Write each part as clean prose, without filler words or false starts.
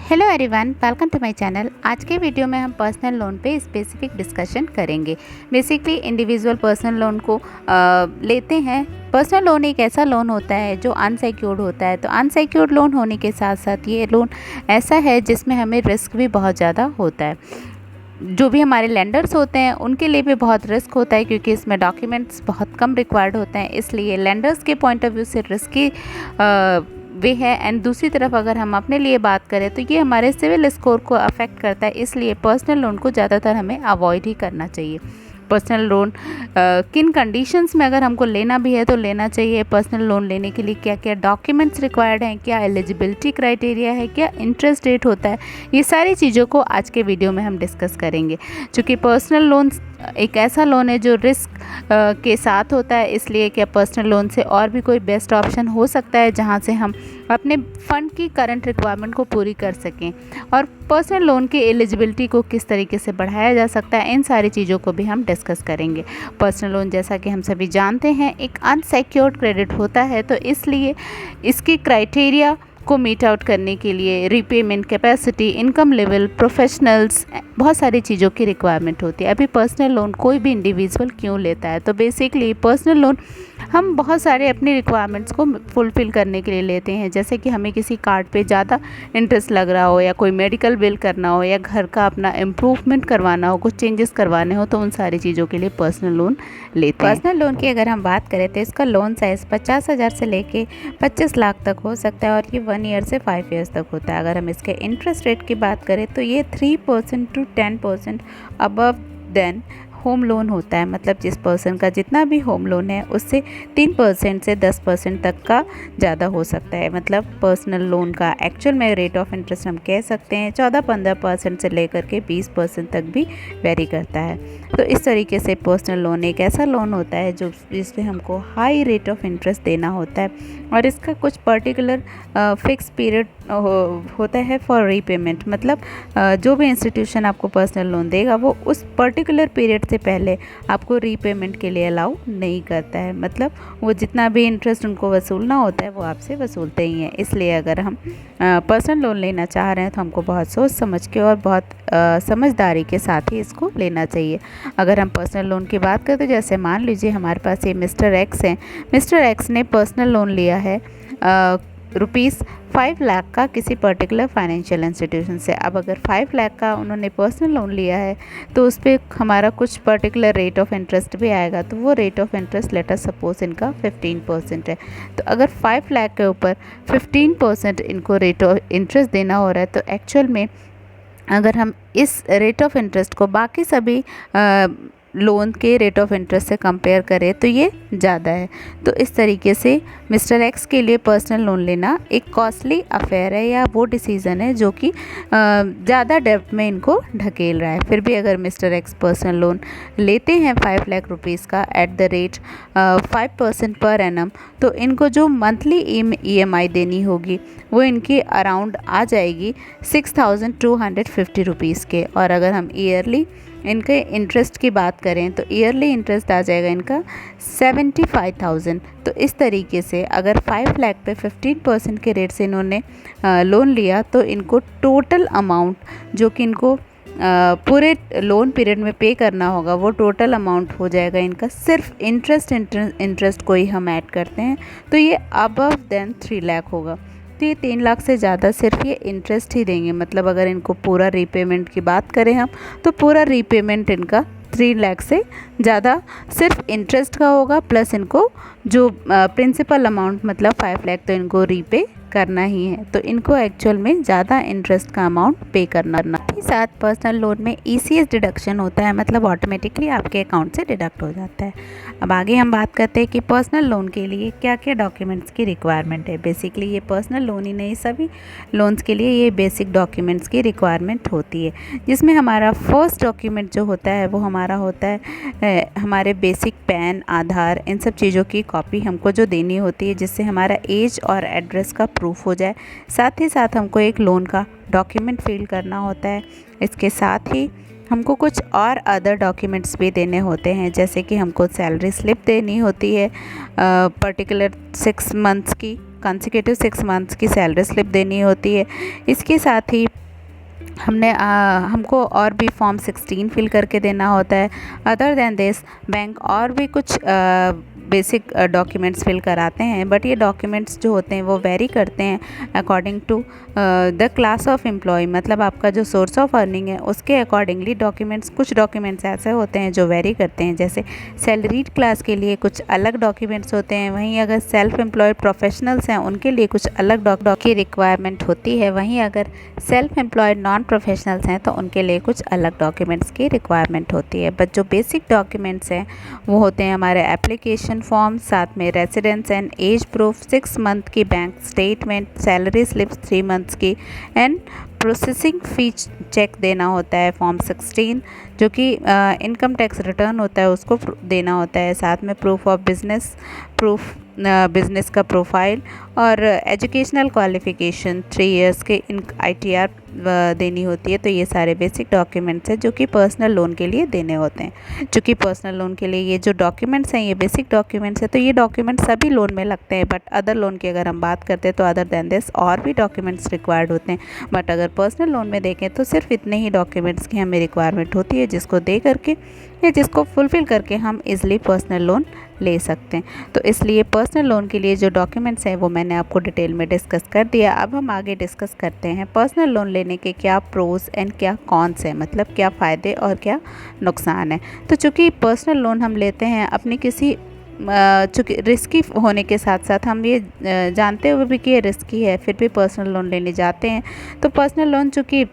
Hello everyone, welcome to my channel. आज के video में हम पर्सनल लोन पे स्पेसिफिक डिस्कशन करेंगे। बेसिकली इंडिविजुअल पर्सनल लोन को लेते हैं। पर्सनल लोन एक ऐसा लोन होता है जो अनसिक्योर्ड होता है। तो अनसिक्योर्ड लोन होने के साथ साथ ये लोन ऐसा है जिसमें हमें रिस्क भी बहुत ज़्यादा होता है। जो भी हमारे लेंडर्स होते हैं उनके लिए भी बहुत रिस्क होता है, क्योंकि इसमें डॉक्यूमेंट्स बहुत कम रिक्वायर्ड होते हैं। इसलिए लेंडर्स के पॉइंट ऑफ व्यू से रिस्की वे है। एंड दूसरी तरफ अगर हम अपने लिए बात करें तो ये हमारे सिविल स्कोर को अफेक्ट करता है। इसलिए पर्सनल लोन को ज़्यादातर हमें अवॉइड ही करना चाहिए। पर्सनल लोन किन कंडीशंस में अगर हमको लेना भी है तो लेना चाहिए। पर्सनल लोन लेने के लिए क्या क्या डॉक्यूमेंट्स रिक्वायर्ड हैं, क्या एलिजिबिलिटी क्राइटेरिया है, क्या इंटरेस्ट रेट होता है, ये सारी चीज़ों को आज के वीडियो में हम डिस्कस करेंगे। चूँकि पर्सनल लोन एक ऐसा लोन है जो रिस्क के साथ होता है, इसलिए क्या पर्सनल लोन से और भी कोई बेस्ट ऑप्शन हो सकता है जहां से हम अपने फ़ंड की करंट रिक्वायरमेंट को पूरी कर सकें, और पर्सनल लोन की एलिजिबिलिटी को किस तरीके से बढ़ाया जा सकता है, इन सारी चीज़ों को भी हम डिस्कस करेंगे। पर्सनल लोन जैसा कि हम सभी जानते हैं एक अनसिक्योर्ड क्रेडिट होता है, तो इसलिए इसकी क्राइटेरिया को मीट आउट करने के लिए repayment capacity, income level, professionals, बहुत सारी चीज़ों की रिक्वायरमेंट होती है। अभी पर्सनल लोन कोई भी इंडिविजुअल क्यों लेता है, तो बेसिकली पर्सनल लोन हम बहुत सारे अपनी रिक्वायरमेंट्स को फुलफ़िल करने के लिए लेते हैं। जैसे कि हमें किसी कार्ड पे ज़्यादा इंटरेस्ट लग रहा हो, या कोई मेडिकल बिल करना हो, या घर का अपना इम्प्रूवमेंट करवाना हो, कुछ चेंजेस करवाने हो, तो उन सारी चीज़ों के लिए पर्सनल लोन लेते हैं। पर्सनल लोन की अगर हम बात करें तो इसका लोन साइज़ 50,000 से लेके 25 लाख तक हो सकता है, और ये 1 ईयर से 5 ईयर्स तक होता है। अगर हम इसके इंटरेस्ट रेट की बात करें तो ये 3% to 10% above than home loan होता है। मतलब जिस पर्सन का जितना भी होम लोन है उससे 3% से 10% तक का ज़्यादा हो सकता है। मतलब पर्सनल लोन का एक्चुअल में रेट ऑफ इंटरेस्ट हम कह सकते हैं 14-15% से लेकर के 20% तक भी वेरी करता है। तो इस तरीके से पर्सनल लोन एक ऐसा लोन होता है जो जिसमें हमको हाई रेट ऑफ इंटरेस्ट देना होता है, और इसका कुछ पर्टिकुलर फिक्स पीरियड होता है फॉर रीपेमेंट। मतलब जो भी इंस्टीट्यूशन आपको पर्सनल लोन देगा वो उस पर्टिकुलर पीरियड से पहले आपको रीपेमेंट के लिए अलाउ नहीं करता है। मतलब वो जितना भी इंटरेस्ट उनको वसूलना होता है वो आपसे वसूलते ही हैं। इसलिए अगर हम पर्सनल लोन लेना चाह रहे हैं तो हमको बहुत सोच समझ के और बहुत समझदारी के साथ ही इसको लेना चाहिए। अगर हम पर्सनल लोन की बात करें तो जैसे मान लीजिए हमारे पास ये मिस्टर एक्स हैं। मिस्टर एक्स ने पर्सनल लोन लिया है ₹5 लाख का किसी पर्टिकुलर फाइनेंशियल इंस्टीट्यूशन से। अब अगर 5 लाख का उन्होंने पर्सनल लोन लिया है तो उस पर हमारा कुछ पर्टिकुलर रेट ऑफ इंटरेस्ट भी आएगा। तो वो rate of interest let us suppose इनका 15% है। तो अगर 5 लाख के ऊपर 15% इनको रेट ऑफ इंटरेस्ट देना हो रहा है, तो एक्चुअल में अगर हम इस रेट ऑफ इंटरेस्ट को बाकी सभी लोन के रेट ऑफ इंटरेस्ट से कंपेयर करें तो ये ज़्यादा है। तो इस तरीके से मिस्टर एक्स के लिए पर्सनल लोन लेना एक कॉस्टली अफेयर है, या वो डिसीज़न है जो कि ज़्यादा डेब्ट में इनको ढकेल रहा है। फिर भी अगर मिस्टर एक्स पर्सनल लोन लेते हैं 5 लाख रुपीज़ का at the rate 5% per annum, तो इनको जो मंथली EMI देनी होगी वो इनकी अराउंड आ जाएगी 6,250 रुपीज़ के। और अगर हम ईयरली इनके इंटरेस्ट की बात करें तो ईयरली इंटरेस्ट आ जाएगा इनका 75,000। तो इस तरीके से अगर 5 लाख पे 15% के रेट से इन्होंने लोन लिया तो इनको टोटल अमाउंट जो कि इनको पूरे लोन पीरियड में पे करना होगा वो टोटल अमाउंट हो जाएगा इनका, सिर्फ इंटरेस्ट को ही हम ऐड करते हैं तो ये अबव देन 3 लाख होगा। तो ये 3 लाख से ज़्यादा सिर्फ ये इंटरेस्ट ही देंगे। मतलब अगर इनको पूरा रीपेमेंट की बात करें हम तो पूरा रीपेमेंट इनका 3 लाख से ज़्यादा सिर्फ इंटरेस्ट का होगा, प्लस इनको जो प्रिंसिपल अमाउंट मतलब 5 लाख तो इनको रीपे करना ही है। तो इनको एक्चुअल में ज़्यादा इंटरेस्ट का अमाउंट पे करना ही साथ पर्सनल लोन में ECS डिडक्शन होता है। मतलब ऑटोमेटिकली आपके अकाउंट से डिडक्ट हो जाता है। अब आगे हम बात करते हैं कि पर्सनल लोन के लिए क्या क्या डॉक्यूमेंट्स की रिक्वायरमेंट है। बेसिकली ये पर्सनल लोन ही नहीं, सभी लोन्स के लिए ये बेसिक डॉक्यूमेंट्स की रिक्वायरमेंट होती है, जिसमें हमारा फर्स्ट डॉक्यूमेंट जो होता है वो हमारा होता है हमारे बेसिक पैन, आधार, इन सब चीज़ों की कॉपी हमको जो देनी होती है, जिससे हमारा एज और एड्रेस का प्रूफ हो जाए। साथ ही साथ हमको एक लोन का डॉक्यूमेंट फिल करना होता है। इसके साथ ही हमको कुछ और अदर डॉक्यूमेंट्स भी देने होते हैं, जैसे कि हमको सैलरी स्लिप देनी होती है, पर्टिकुलर 6 मंथ्स की कंसेक्यूटिव 6 मंथ्स की सैलरी स्लिप देनी होती है। इसके साथ ही हमको और भी फॉर्म 16 फिल करके देना होता है। अदर देन दिस बैंक और भी कुछ बेसिक डॉक्यूमेंट्स फिल कराते हैं, बट ये डॉक्यूमेंट्स जो होते हैं वो वेरी करते हैं according to the class of employ, मतलब आपका जो सोर्स ऑफ अर्निंग है उसके अकॉर्डिंगली डॉक्यूमेंट्स, कुछ डॉक्यूमेंट्स ऐसे होते हैं जो वेरी करते हैं। जैसे सैलरीड क्लास के लिए कुछ अलग डॉक्यूमेंट्स होते हैं, वहीं अगर सेल्फ एम्प्लॉयड प्रोफेशनल्स हैं उनके लिए कुछ अलग डॉक्यूमेंट की रिक्वायरमेंट होती है, वहीं अगर सेल्फ एम्प्लॉयड नॉन प्रोफेशनल्स हैं तो उनके लिए कुछ अलग डॉक्यूमेंट्स की रिक्वायरमेंट होती है। बट जो बेसिक डॉक्यूमेंट्स हैं वो होते हैं हमारे एप्लीकेशन फॉर्म, साथ में residence and age proof, 6 month की bank statement, salary slips 3 months की, एंड प्रोसेसिंग फ़ी चेक देना होता है फॉर्म 16, जो कि इनकम टैक्स रिटर्न होता है उसको देना होता है। साथ में proof of business, proof business का प्रोफाइल और एजुकेशनल क्वालिफ़िकेशन 3 इयर्स के इन ITR देनी होती है। तो ये सारे बेसिक डॉक्यूमेंट्स हैं जो कि पर्सनल लोन के लिए देने होते हैं। चूँकि पर्सनल लोन के लिए ये जो डॉक्यूमेंट्स हैं ये बेसिक डॉक्यूमेंट्स हैं, तो ये डॉक्यूमेंट्स सभी लोन में लगते हैं। बट अदर लोन की अगर हम बात करते हैं तो अदर दैन दिस और भी डॉक्यूमेंट्स रिक्वायर्ड होते हैं। बट अगर पर्सनल लोन में देखें तो सिर्फ इतने ही डॉक्यूमेंट्स की हमें रिक्वायरमेंट होती है, जिसको दे करके या जिसको फुलफ़िल करके हम इज़िली पर्सनल लोन ले सकते हैं। तो इसलिए पर्सनल लोन के लिए जो डॉक्यूमेंट्स हैं वो मैंने आपको डिटेल में डिस्कस कर दिया। अब हम आगे डिस्कस करते हैं पर्सनल लोन लेने के क्या प्रोज एंड क्या कॉन्स हैं, मतलब क्या फ़ायदे और क्या नुकसान है। तो चूँकि पर्सनल लोन हम लेते हैं अपनी किसी चूँकि रिस्की होने के साथ साथ हम ये जानते हुए भी कि ये रिस्की है, फिर भी पर्सनल लोन लेने जाते हैं। तो पर्सनल लोन चूँकि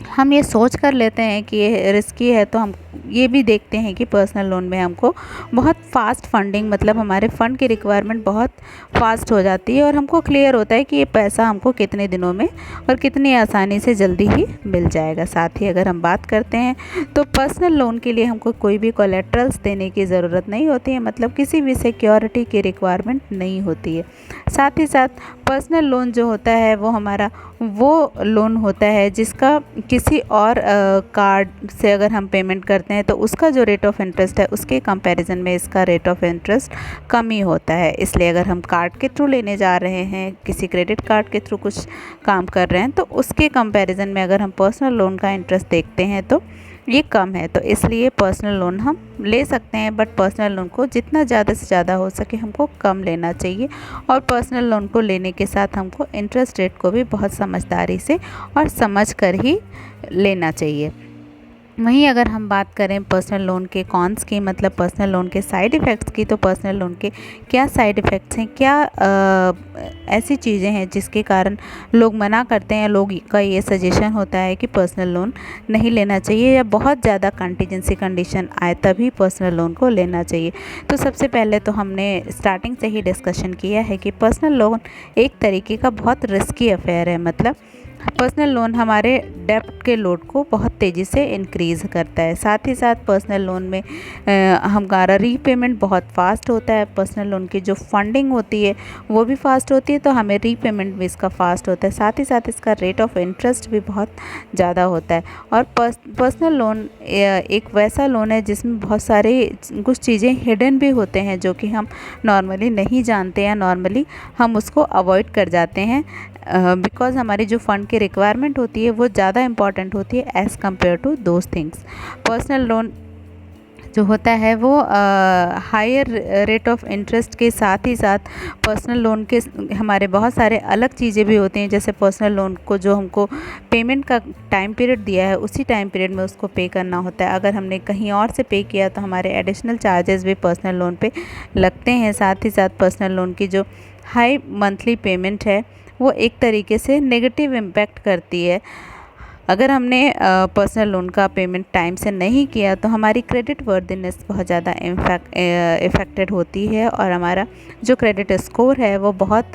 हम ये सोच कर लेते हैं कि ये रिस्की है, तो हम ये भी देखते हैं कि पर्सनल लोन में हमको बहुत फास्ट फंडिंग, मतलब हमारे फ़ंड की रिक्वायरमेंट बहुत फास्ट हो जाती है और हमको क्लियर होता है कि ये पैसा हमको कितने दिनों में और कितनी आसानी से जल्दी ही मिल जाएगा। साथ ही अगर हम बात करते हैं तो पर्सनल लोन के लिए हमको कोई भी कोलेट्रल्स देने की ज़रूरत नहीं होती है, मतलब किसी भी सिक्योरिटी की रिक्वायरमेंट नहीं होती है। साथ ही साथ पर्सनल लोन जो होता है वो हमारा वो लोन होता है जिसका किसी और कार्ड से अगर हम पेमेंट करते हैं तो उसका जो रेट ऑफ इंटरेस्ट है उसके कंपैरिजन में इसका रेट ऑफ इंटरेस्ट कम ही होता है। इसलिए अगर हम कार्ड के थ्रू लेने जा रहे हैं, किसी क्रेडिट कार्ड के थ्रू कुछ काम कर रहे हैं, तो उसके कंपैरिजन में अगर हम पर्सनल लोन का इंटरेस्ट देखते हैं तो ये कम है। तो इसलिए पर्सनल लोन हम ले सकते हैं, बट पर्सनल लोन को जितना ज़्यादा से ज़्यादा हो सके हमको कम लेना चाहिए और पर्सनल लोन को लेने के साथ हमको इंटरेस्ट रेट को भी बहुत समझदारी से और समझ कर ही लेना चाहिए। वहीं अगर हम बात करें पर्सनल लोन के कॉन्स की, मतलब पर्सनल लोन के साइड इफ़ेक्ट्स की, तो पर्सनल लोन के क्या साइड इफ़ेक्ट्स हैं, क्या ऐसी चीज़ें हैं जिसके कारण लोग मना करते हैं, लोग का ये सजेशन होता है कि पर्सनल लोन नहीं लेना चाहिए या बहुत ज़्यादा कंटीजेंसी कंडीशन आए तभी पर्सनल लोन को लेना चाहिए। तो सबसे पहले तो हमने स्टार्टिंग से ही डिस्कशन किया है कि पर्सनल लोन एक तरीके का बहुत रिस्की अफेयर है, मतलब पर्सनल लोन हमारे डेब्ट के लोड को बहुत तेज़ी से इंक्रीज़ करता है। साथ ही साथ पर्सनल लोन में हमारा रीपेमेंट बहुत फास्ट होता है। पर्सनल लोन की जो फंडिंग होती है वो भी फास्ट होती है, तो हमें रीपेमेंट भी इसका फास्ट होता है। साथ ही साथ इसका रेट ऑफ इंटरेस्ट भी बहुत ज़्यादा होता है। और पर्सनल लोन एक वैसा लोन है जिसमें बहुत सारे कुछ चीज़ें हिडन भी होते हैं जो कि हम नॉर्मली नहीं जानते या नॉर्मली हम उसको अवॉइड कर जाते हैं, बिकॉज़ हमारी जो फ़ंड की रिक्वायरमेंट होती है वो ज़्यादा इंपॉर्टेंट होती है as compare to those things. Personal loan जो होता है वो हायर रेट ऑफ इंटरेस्ट के साथ ही साथ पर्सनल लोन के हमारे बहुत सारे अलग चीज़ें भी होती हैं। जैसे पर्सनल लोन को जो हमको पेमेंट का टाइम पीरियड दिया है उसी टाइम पीरियड में उसको पे करना होता है। अगर हमने कहीं और से पे किया तो हमारे एडिशनल चार्जेस भी पर्सनल लोन पे लगते हैं। साथ ही साथ पर्सनल लोन की जो हाई मंथली पेमेंट है वो एक तरीके से नेगेटिव इम्पैक्ट करती है। अगर हमने पर्सनल लोन का पेमेंट टाइम से नहीं किया तो हमारी क्रेडिट वर्दिनेस बहुत ज़्यादा इफ़ेक्टेड होती है और हमारा जो क्रेडिट स्कोर है वो बहुत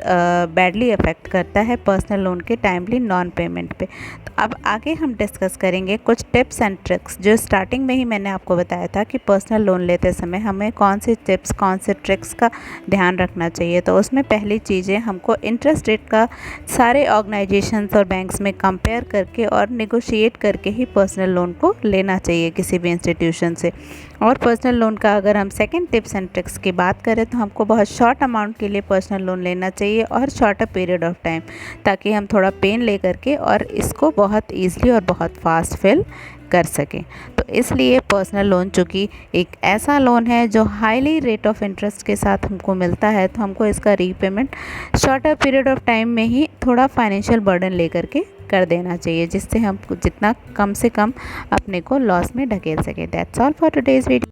बैडली अफेक्ट करता है पर्सनल लोन के टाइमली नॉन पेमेंट पे। तो अब आगे हम डिस्कस करेंगे कुछ टिप्स एंड ट्रिक्स जो स्टार्टिंग में ही मैंने आपको बताया था कि पर्सनल लोन लेते समय हमें कौन से टिप्स कौन से ट्रिक्स का ध्यान रखना चाहिए। तो उसमें पहली चीज़ें हमको इंटरेस्ट रेट का सारे ऑर्गेनाइजेशंस और बैंक्स में कंपेयर करके और नेगोशिएट करके ही पर्सनल लोन को लेना चाहिए किसी भी इंस्टीट्यूशन से। और पर्सनल लोन का अगर हम सेकंड टिप्स एंड ट्रिक्स की बात करें तो हमको बहुत शॉर्ट अमाउंट के लिए पर्सनल लोन लेना चाहिए और शॉर्टर पीरियड ऑफ टाइम, ताकि हम थोड़ा पेन ले करके और इसको बहुत ईजिली और बहुत फास्ट फिल कर सकें। तो इसलिए पर्सनल लोन चूँकि एक ऐसा लोन है जो हाईली रेट ऑफ इंटरेस्ट के साथ हमको मिलता है, तो हमको इसका repayment shorter period of time में ही थोड़ा फाइनेंशियल बर्डन लेकर के कर देना चाहिए, जिससे हम जितना कम से कम अपने को लॉस में ढकेल सकें। That's all for today's video.